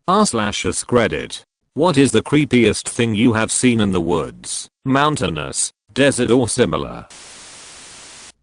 r/AskReddit. What is the creepiest thing you have seen in the woods, mountainous, desert or similar?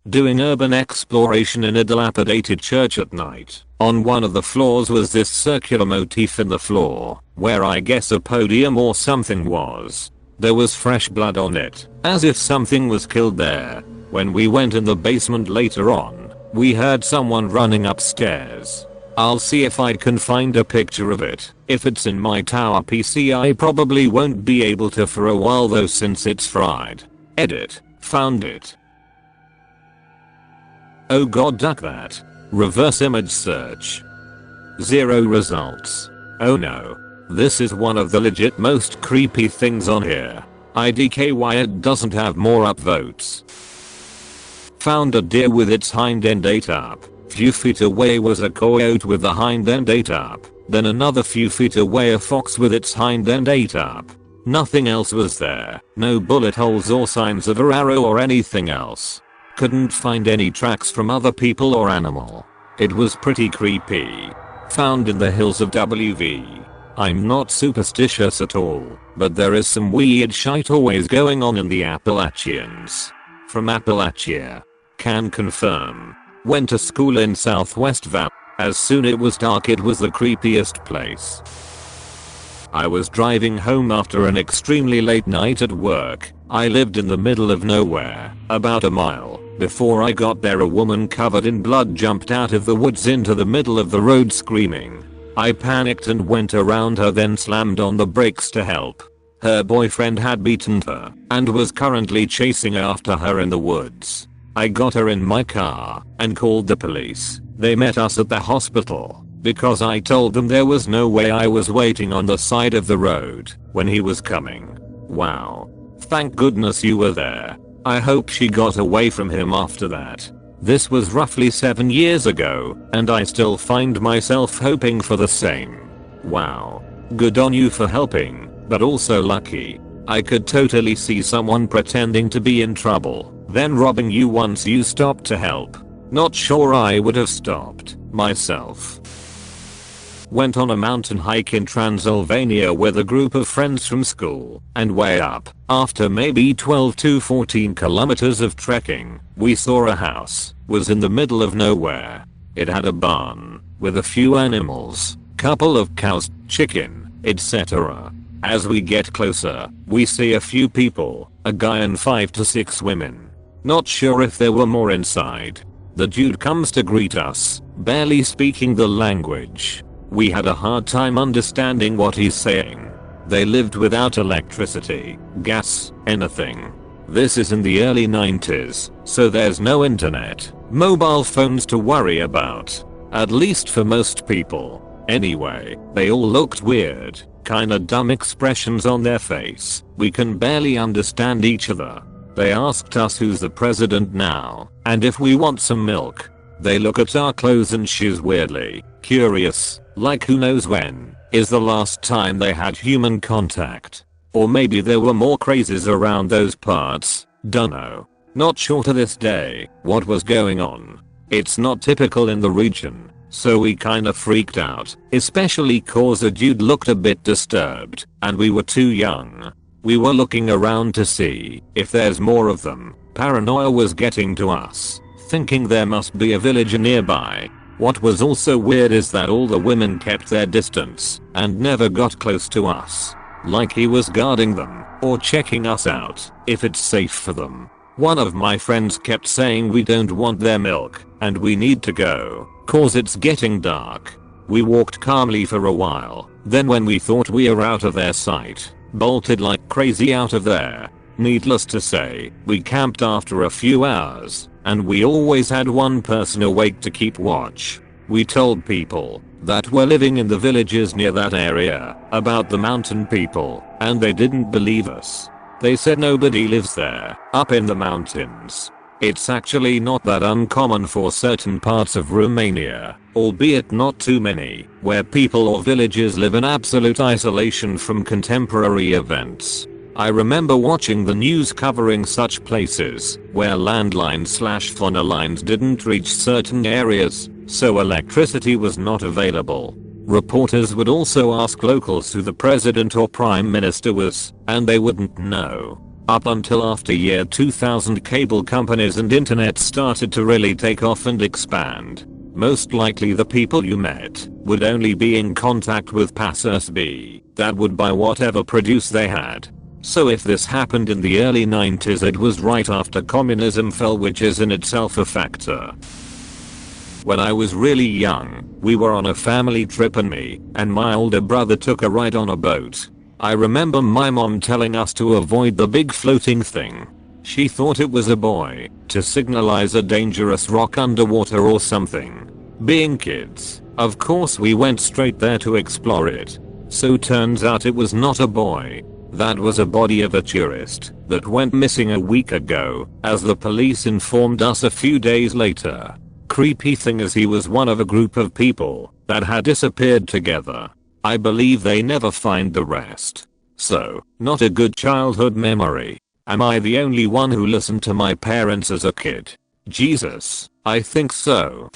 Doing urban exploration in a dilapidated church at night. On one of the floors was this circular motif in the floor, where I guess a podium or something was. There was fresh blood on it, as if something was killed there. When we went in the basement later on, we heard someone running upstairs. I'll see if I can find a picture of it. If it's in my tower PC I probably won't be able to for a while though since it's fried. Edit. Found it. Oh god, duck that. Reverse image search. 0 results. Oh no. This is one of the legit most creepy things on here. IDK why it doesn't have more upvotes. Found a deer with its hind end ate up. Few feet away was a coyote with the hind end ate up. Then another few feet away a fox with its hind end ate up. Nothing else was there. No bullet holes or signs of a arrow or anything else. Couldn't find any tracks from other people or animal. It was pretty creepy. Found in the hills of WV. I'm not superstitious at all, but there is some weird shite always going on in the Appalachians. From Appalachia. Can confirm. Went to school in Southwest Valley. As soon it was dark it was the creepiest place. I was driving home after an extremely late night at work. I lived in the middle of nowhere, about a mile. Before I got there a woman covered in blood jumped out of the woods into the middle of the road screaming. I panicked and went around her then slammed on the brakes to help. Her boyfriend had beaten her and was currently chasing after her in the woods. I got her in my car and called the police. They met us at the hospital because I told them there was no way I was waiting on the side of the road when he was coming. Wow. Thank goodness you were there. I hope she got away from him after that. This was roughly 7 years ago, and I still find myself hoping for the same. Wow. Good on you for helping, but also lucky. I could totally see someone pretending to be in trouble, then robbing you once you stopped to help. Not sure I would have stopped, myself. Went on a mountain hike in Transylvania with a group of friends from school, and way up, after maybe 12 to 14 kilometers of trekking, we saw a house, was in the middle of nowhere. It had a barn, with a few animals, couple of cows, chicken, etc. As we get closer, we see a few people, a guy and 5 to 6 women. Not sure if there were more inside. The dude comes to greet us, barely speaking the language. We had a hard time understanding what he's saying. They lived without electricity, gas, anything. This is in the early 90s, so there's no internet, mobile phones to worry about. At least for most people. Anyway, they all looked weird, kinda dumb expressions on their face. We can barely understand each other. They asked us who's the president now, and if we want some milk. They look at our clothes and shoes weirdly, curious, like who knows when is the last time they had human contact. Or maybe there were more crazes around those parts, dunno. Not sure to this day what was going on. It's not typical in the region, so we kinda freaked out, especially cause a dude looked a bit disturbed, and we were too young. We were looking around to see if there's more of them. Paranoia was getting to us, thinking there must be a village nearby. What was also weird is that all the women kept their distance and never got close to us. Like he was guarding them or checking us out if it's safe for them. One of my friends kept saying we don't want their milk and we need to go cause it's getting dark. We walked calmly for a while, then when we thought we were out of their sight, bolted like crazy out of there. Needless to say, we camped after a few hours, and we always had one person awake to keep watch. We told people that were living in the villages near that area about the mountain people, and they didn't believe us. They said nobody lives there, up in the mountains. It's actually not that uncommon for certain parts of Romania, albeit not too many, where people or villages live in absolute isolation from contemporary events. I remember watching the news covering such places where landlines/phone lines didn't reach certain areas, so electricity was not available. Reporters would also ask locals who the president or prime minister was, and they wouldn't know. Up until after year 2000, cable companies and internet started to really take off and expand. Most likely the people you met would only be in contact with passers-by that would buy whatever produce they had. So if this happened in the early 90s, it was right after communism fell, which is in itself a factor. When I was really young, we were on a family trip and me and my older brother took a ride on a boat. I remember my mom telling us to avoid the big floating thing. She thought it was a buoy to signalize a dangerous rock underwater or something. Being kids, of course we went straight there to explore it. So turns out it was not a buoy. That was a body of a tourist that went missing a week ago, as the police informed us a few days later. Creepy thing is, he was one of a group of people that had disappeared together. I believe they never find the rest. So, not a good childhood memory. Am I the only one who listened to my parents as a kid? Jesus, I think so.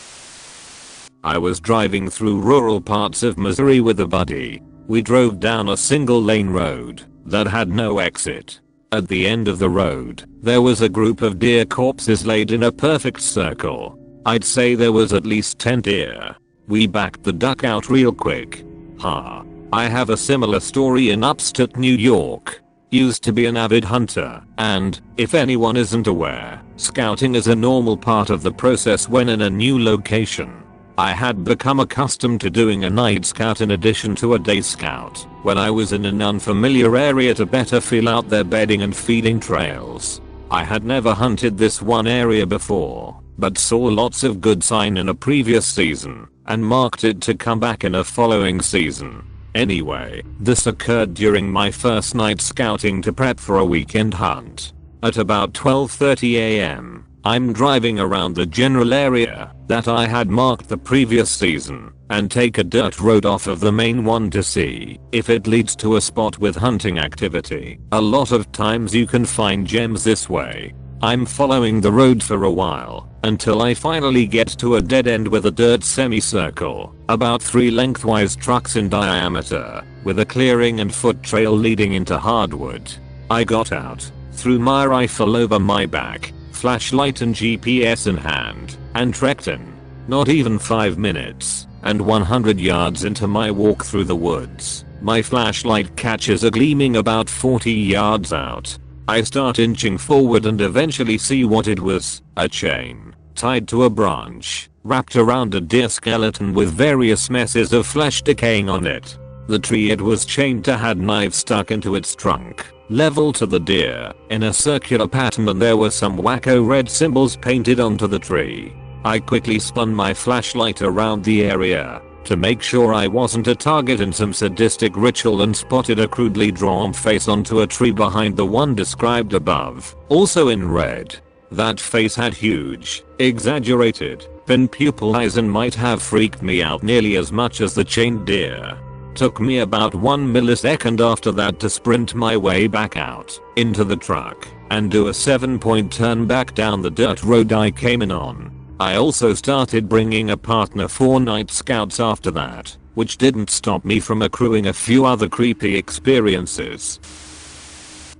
I was driving through rural parts of Missouri with a buddy. We drove down a single lane road that had no exit. At the end of the road, there was a group of deer corpses laid in a perfect circle. I'd say there was at least 10 deer. We backed the duck out real quick. I have a similar story in upstate New York. Used to be an avid hunter, and, if anyone isn't aware, scouting is a normal part of the process when in a new location. I had become accustomed to doing a night scout in addition to a day scout when I was in an unfamiliar area to better feel out their bedding and feeding trails. I had never hunted this one area before, but saw lots of good sign in a previous season and marked it to come back in a following season. Anyway, this occurred during my first night scouting to prep for a weekend hunt. At about 12:30 am, I'm driving around the general area that I had marked the previous season and take a dirt road off of the main one to see if it leads to a spot with hunting activity. A lot of times you can find gems this way. I'm following the road for a while until I finally get to a dead end with a dirt semicircle, about 3 lengthwise trucks in diameter, with a clearing and foot trail leading into hardwood. I got out, threw my rifle over my back, flashlight and GPS in hand, and trekked in. Not even 5 minutes, and 100 yards into my walk through the woods, my flashlight catches a gleaming about 40 yards out. I start inching forward and eventually see what it was, a chain, tied to a branch, wrapped around a deer skeleton with various messes of flesh decaying on it. The tree it was chained to had knives stuck into its trunk, level to the deer, in a circular pattern, and there were some wacko red symbols painted onto the tree. I quickly spun my flashlight around the area to make sure I wasn't a target in some sadistic ritual and spotted a crudely drawn face onto a tree behind the one described above, also in red. That face had huge, exaggerated, pin pupil eyes and might have freaked me out nearly as much as the chained deer. Took me about 1 millisecond after that to sprint my way back out into the truck and do a 7-point turn back down the dirt road I came in on. I also started bringing a partner for night scouts after that, which didn't stop me from accruing a few other creepy experiences.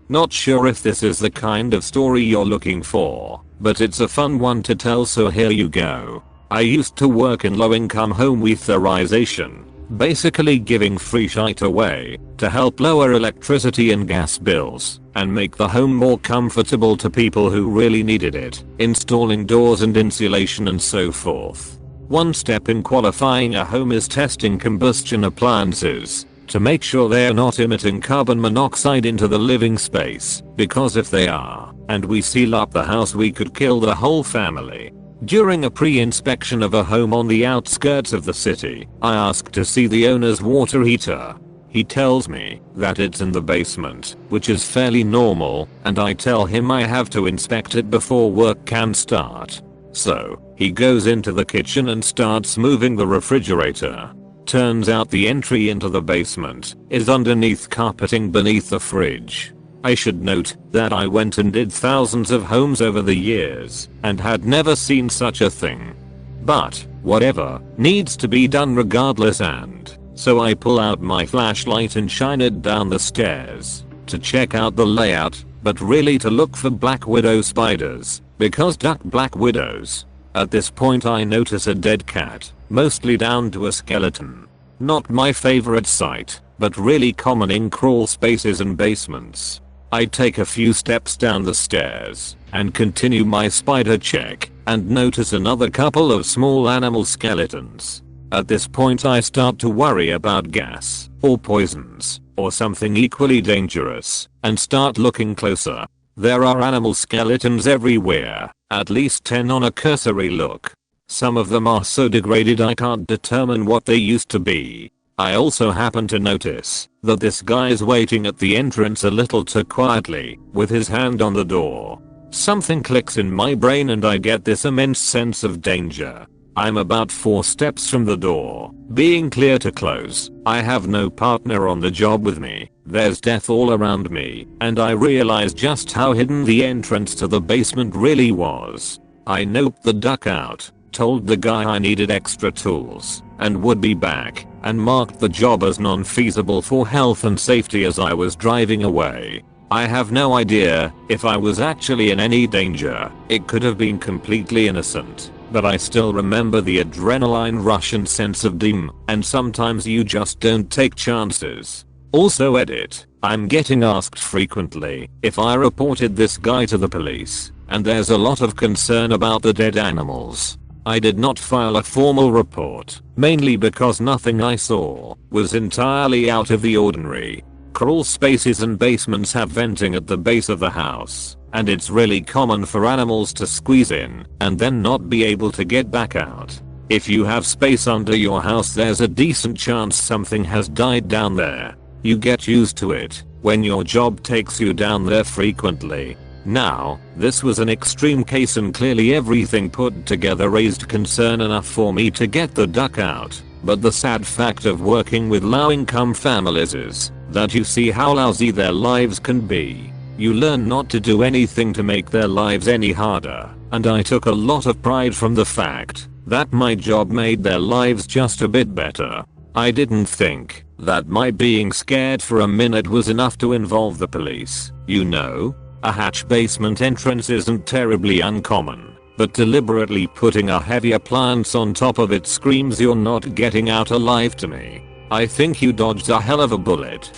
Not sure if this is the kind of story you're looking for, but it's a fun one to tell, so here you go. I used to work in low-income home weatherization, basically giving free shite away to help lower electricity and gas bills and make the home more comfortable to people who really needed it, installing doors and insulation and so forth. One step in qualifying a home is testing combustion appliances to make sure they're not emitting carbon monoxide into the living space, because if they are, and we seal up the house, we could kill the whole family. During a pre-inspection of a home on the outskirts of the city, I asked to see the owner's water heater. He tells me that it's in the basement, which is fairly normal, and I tell him I have to inspect it before work can start. So, he goes into the kitchen and starts moving the refrigerator. Turns out the entry into the basement is underneath carpeting beneath the fridge. I should note that I went and did thousands of homes over the years and had never seen such a thing. But Whatever needs to be done regardless, and so I pull out my flashlight and shine it down the stairs to check out the layout, but really to look for black widow spiders, because duck black widows. At this point I notice a dead cat, mostly down to a skeleton. Not my favorite sight, but really common in crawl spaces and basements. I take a few steps down the stairs and continue my spider check and notice another couple of small animal skeletons. At this point I start to worry about gas or poisons or something equally dangerous and start looking closer. There are animal skeletons everywhere, at least 10 on a cursory look. Some of them are so degraded I can't determine what they used to be. I also happen to notice that this guy is waiting at the entrance a little too quietly, with his hand on the door. Something clicks in my brain and I get this immense sense of danger. I'm about 4 steps from the door, being clear to close. I have no partner on the job with me. There's death all around me, and I realize just how hidden the entrance to the basement really was. I noped the duck out, told the guy I needed extra tools and would be back, and marked the job as non-feasible for health and safety as I was driving away. I have no idea if I was actually in any danger. It could have been completely innocent, but I still remember the adrenaline rush and sense of doom, and sometimes you just don't take chances. Also edit, I'm getting asked frequently if I reported this guy to the police, and there's a lot of concern about the dead animals. I did not file a formal report, mainly because nothing I saw was entirely out of the ordinary. Crawl spaces and basements have venting at the base of the house, and it's really common for animals to squeeze in and then not be able to get back out. If you have space under your house, there's a decent chance something has died down there. You get used to it when your job takes you down there frequently. Now, this was an extreme case and clearly everything put together raised concern enough for me to get the duck out, but the sad fact of working with low-income families is that you see how lousy their lives can be. You learn not to do anything to make their lives any harder, and I took a lot of pride from the fact that my job made their lives just a bit better. I didn't think that my being scared for a minute was enough to involve the police. You know, a hatch basement entrance isn't terribly uncommon, but deliberately putting a heavy appliance on top of it screams you're not getting out alive to me. I think you dodged a hell of a bullet.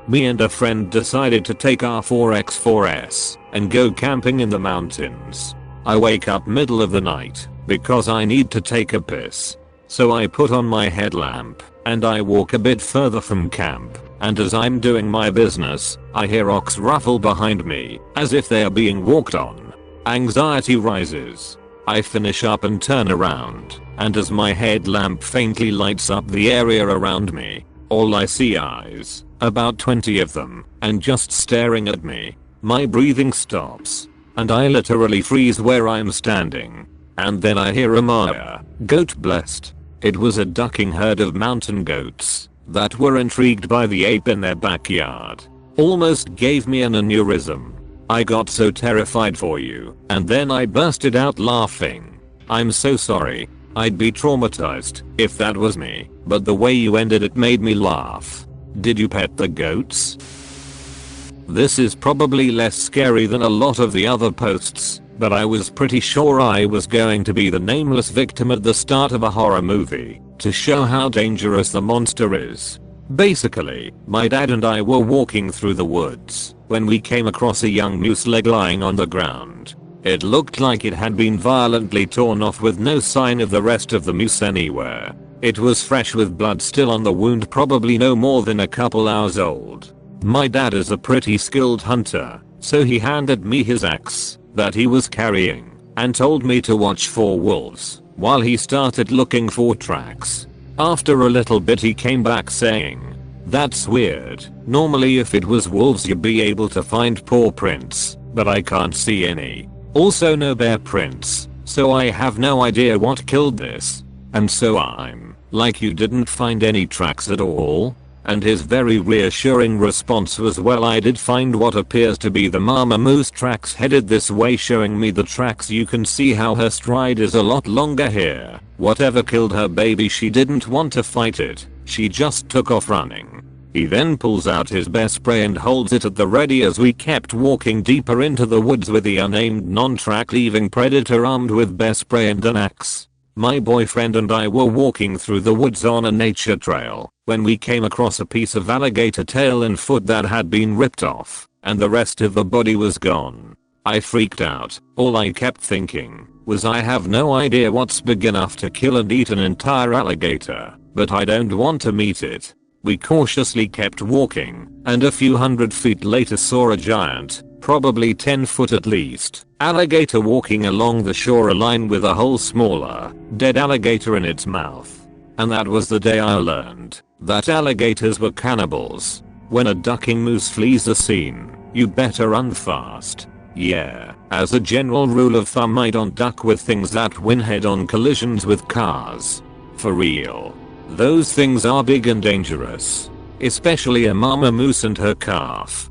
Me and a friend decided to take our 4x4S and go camping in the mountains. I wake up middle of the night because I need to take a piss. So I put on my headlamp and I walk a bit further from camp, and as I'm doing my business, I hear rocks ruffle behind me as if they are being walked on. Anxiety rises. I finish up and turn around, and as my headlamp faintly lights up the area around me, all I see eyes, about 20 of them, and just staring at me. My breathing stops, and I literally freeze where I'm standing. And then I hear a Maya, goat blessed. It was a ducking herd of mountain goats that were intrigued by the ape in their backyard. Almost gave me an aneurysm. I got so terrified for you, and then I bursted out laughing. I'm so sorry. I'd be traumatized if that was me, but the way you ended it made me laugh. Did you pet the goats? This is probably less scary than a lot of the other posts, but I was pretty sure I was going to be the nameless victim at the start of a horror movie to show how dangerous the monster is. Basically, my dad and I were walking through the woods when we came across a young moose leg lying on the ground. It looked like it had been violently torn off with no sign of the rest of the moose anywhere. It was fresh with blood still on the wound, probably no more than a couple hours old. My dad is a pretty skilled hunter, so he handed me his axe that he was carrying and told me to watch for wolves while he started looking for tracks. After a little bit he came back saying, "That's weird. Normally if it was wolves you'd be able to find paw prints, but I can't see any. Also no bear prints, so I have no idea what killed this." And so I'm like, "You didn't find any tracks at all?" and his very reassuring response was, well, I did find what appears to be the mama moose tracks headed this way, showing me the tracks. You can see how her stride is a lot longer here. Whatever killed her baby, she didn't want to fight it. She just took off running. He then pulls out his bear spray and holds it at the ready as we kept walking deeper into the woods with the unnamed non-track leaving predator armed with bear spray and an axe. My boyfriend and I were walking through the woods on a nature trail when we came across a piece of alligator tail and foot that had been ripped off, and the rest of the body was gone. I freaked out. All I kept thinking was, I have no idea what's big enough to kill and eat an entire alligator, but I don't want to meet it. We cautiously kept walking, and a few hundred feet later saw a giant, probably 10 foot at least, alligator walking along the shoreline with a whole smaller, dead alligator in its mouth. And that was the day I learned that alligators were cannibals. When a ducking moose flees the scene, you better run fast. Yeah, as a general rule of thumb, I don't duck with things that win head-on collisions with cars. For real. Those things are big and dangerous. Especially a mama moose and her calf.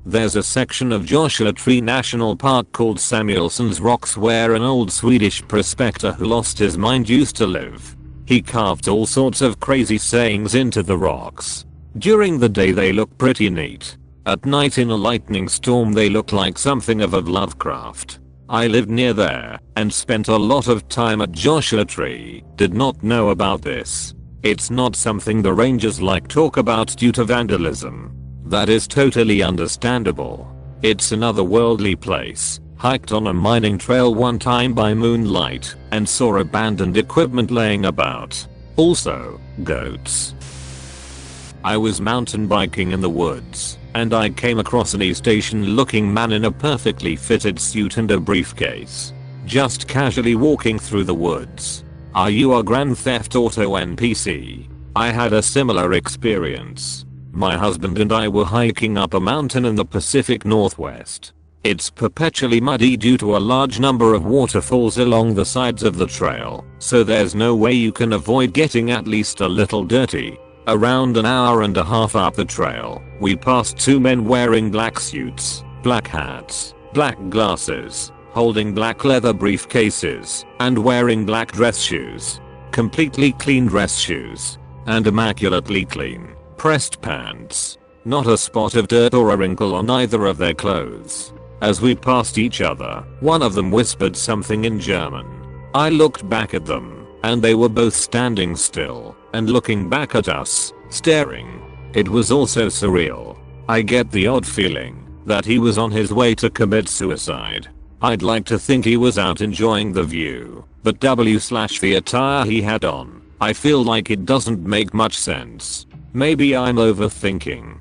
There's a section of Joshua Tree National Park called Samuelson's Rocks where an old Swedish prospector who lost his mind used to live. He carved all sorts of crazy sayings into the rocks. During the day they look pretty neat. At night in a lightning storm they look like something of Lovecraft. I lived near there and spent a lot of time at Joshua Tree. Did not know about this. It's not something the rangers like talk about due to vandalism. That is totally understandable. It's an otherworldly place. Hiked on a mining trail one time by moonlight and saw abandoned equipment laying about. Also, goats. I was mountain biking in the woods, and I came across an East Asian looking man in a perfectly fitted suit and a briefcase. Just casually walking through the woods. Are you a Grand Theft Auto NPC? I had a similar experience. My husband and I were hiking up a mountain in the Pacific Northwest. It's perpetually muddy due to a large number of waterfalls along the sides of the trail, so there's no way you can avoid getting at least a little dirty. Around an hour and a half up the trail, we passed two men wearing black suits, black hats, black glasses, holding black leather briefcases, and wearing black dress shoes. Completely clean dress shoes. And immaculately clean, pressed pants. Not a spot of dirt or a wrinkle on either of their clothes. As we passed each other, one of them whispered something in German. I looked back at them, and they were both standing still and looking back at us, staring. It was also surreal. I get the odd feeling that he was on his way to commit suicide. I'd like to think he was out enjoying the view, but the attire he had on, I feel like it doesn't make much sense. Maybe I'm overthinking.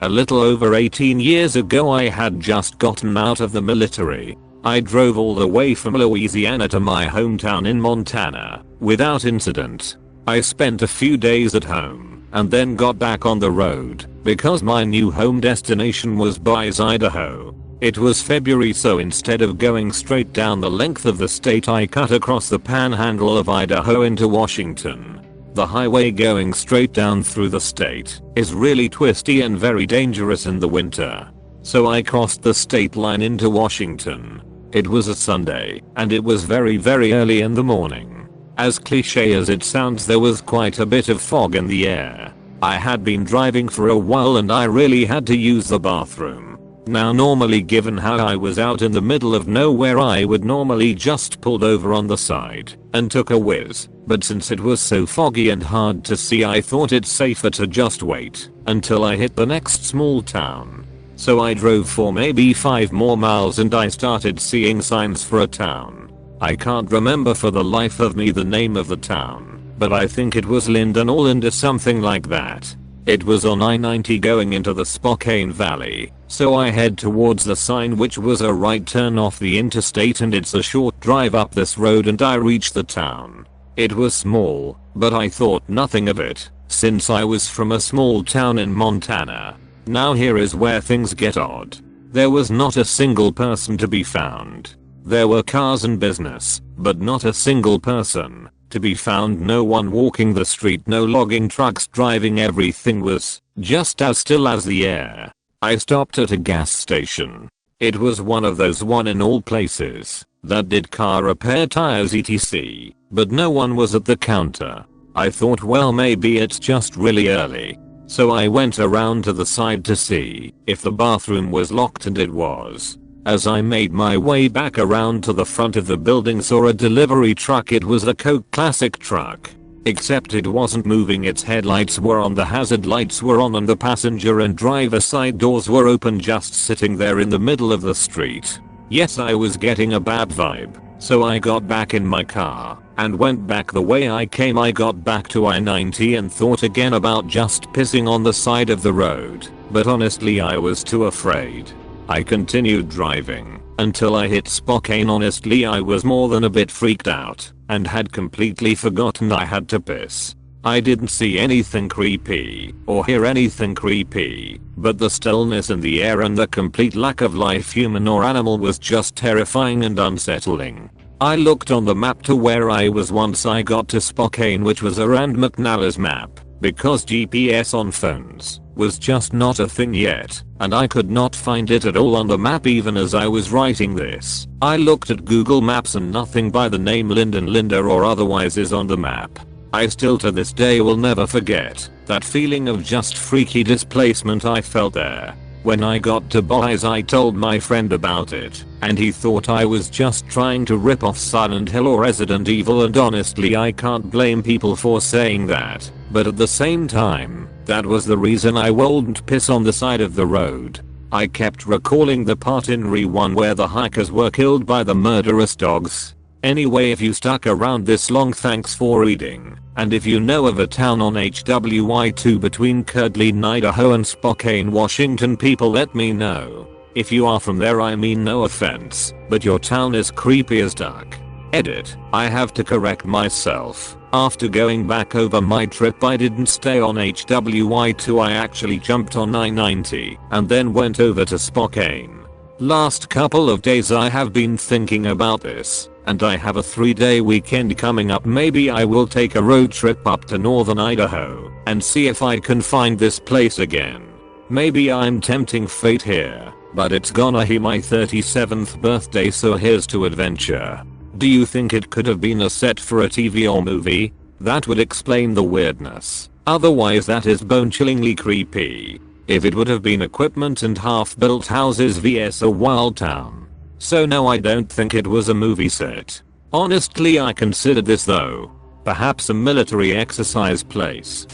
A little over 18 years ago I had just gotten out of the military. I drove all the way from Louisiana to my hometown in Montana, without incident. I spent a few days at home, and then got back on the road, because my new home destination was Boise, Idaho. It was February, so instead of going straight down the length of the state I cut across the panhandle of Idaho into Washington. The highway going straight down through the state is really twisty and very dangerous in the winter. So I crossed the state line into Washington. It was a Sunday, and it was very early in the morning. As cliche as it sounds, there was quite a bit of fog in the air. I had been driving for a while and I really had to use the bathroom. Now normally, given how I was out in the middle of nowhere, I would normally just pulled over on the side and took a whiz, but since it was so foggy and hard to see, I thought it safer to just wait until I hit the next small town. So I drove for maybe 5 more miles and I started seeing signs for a town. I can't remember for the life of me the name of the town, but I think it was Linden or Linda, something like that. It was on I-90 going into the Spokane Valley, so I head towards the sign, which was a right turn off the interstate, and it's a short drive up this road and I reached the town. It was small, but I thought nothing of it, since I was from a small town in Montana. Now here is where things get odd. There was not a single person to be found. There were cars and business, but not a single person. to be found, no one walking the street, no logging trucks driving, everything was just as still as the air. I stopped at a gas station. It was one of those one in all places that did car repair, tires etc. But no one was at the counter. I thought, well, maybe it's just really early. So I went around to the side to see if the bathroom was locked, and it was. As I made my way back around to the front of the building, saw a delivery truck. It was a Coke Classic truck. Except it wasn't moving, its headlights were on, the hazard lights were on, and the passenger and driver side doors were open, just sitting there in the middle of the street. Yes, I was getting a bad vibe, so I got back in my car and went back the way I came. I got back to I-90 and thought again about just pissing on the side of the road, but honestly I was too afraid. I continued driving until I hit Spokane. Honestly, I was more than a bit freaked out and had completely forgotten I had to piss. I didn't see anything creepy or hear anything creepy, but the stillness in the air and the complete lack of life, human or animal, was just terrifying and unsettling. I looked on the map to where I was once I got to Spokane, which was around McNally's map, because GPS on phones was just not a thing yet, and I could not find it at all on the map even as I was writing this. I looked at Google Maps and nothing by the name Linden, Linda or otherwise is on the map. I still to this day will never forget that feeling of just freaky displacement I felt there. When I got to Boise, I told my friend about it, and he thought I was just trying to rip off Silent Hill or Resident Evil, and honestly I can't blame people for saying that, but at the same time, that was the reason I wouldn't piss on the side of the road. I kept recalling the part in Re 1 where the hikers were killed by the murderous dogs. Anyway, if you stuck around this long, thanks for reading, and if you know of a town on HWI2 between Kirtland, Idaho and Spokane, Washington, people let me know. If you are from there, I mean no offense, but your town is creepy as duck. Edit. I have to correct myself. After going back over my trip, I didn't stay on HWI2, I actually jumped on I-90 and then went over to Spokane. Last couple of days I have been thinking about this, and I have a 3-day weekend coming up. Maybe I will take a road trip up to northern Idaho and see if I can find this place again. Maybe I'm tempting fate here, but it's gonna be my 37th birthday, so here's to adventure. Do you think it could have been a set for a TV or movie? That would explain the weirdness. Otherwise that is bone-chillingly creepy. If it would have been equipment and half-built houses vs a wild town. So no, I don't think it was a movie set. Honestly, I considered this though. Perhaps a military exercise place.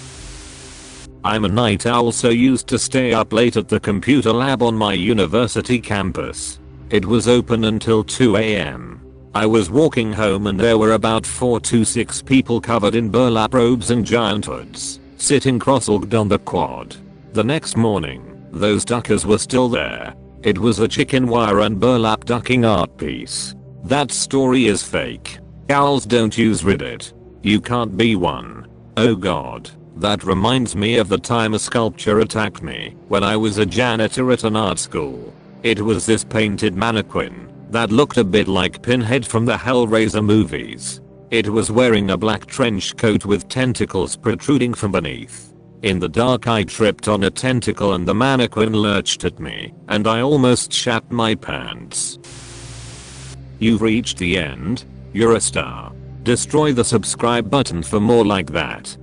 I'm a night owl, so used to stay up late at the computer lab on my university campus. It was open until 2 AM. I was walking home and there were about 4 to 6 people covered in burlap robes and giant hoods, sitting cross-legged on the quad. The next morning, those duckers were still there. It was a chicken wire and burlap ducking art piece. That story is fake. Owls don't use Reddit. You can't be one. Oh god. That reminds me of the time a sculpture attacked me when I was a janitor at an art school. It was this painted mannequin that looked a bit like Pinhead from the Hellraiser movies. It was wearing a black trench coat with tentacles protruding from beneath. In the dark I tripped on a tentacle and the mannequin lurched at me, and I almost shat my pants. You've reached the end. You're a star. Destroy the subscribe button for more like that.